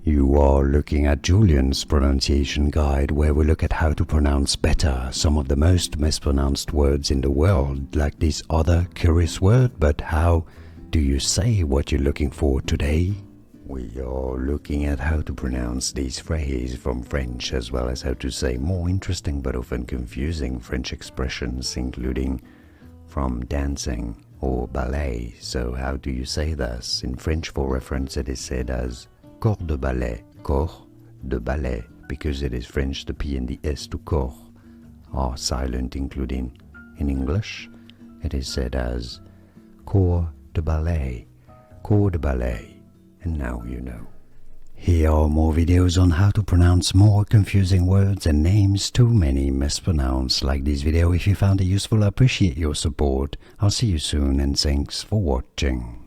You are looking at Julian's pronunciation guide, where we look at how to pronounce better some of the most mispronounced words in the world, like this other curious word. But how do you say what you're looking for today? We are looking at how to pronounce these phrases from French, as well as how to say more interesting but often confusing French expressions, including from dancing or ballet. So how do you say this? In French, for reference, it is said as corps de ballet, corps de ballet, because it is French, the P and the S to corps are silent, including in English. It is said as corps de ballet, corps de ballet, and now you know. Here are more videos on how to pronounce more confusing words and names too many mispronounced. Like this video if you found it useful. I appreciate your support. I'll see you soon, and thanks for watching.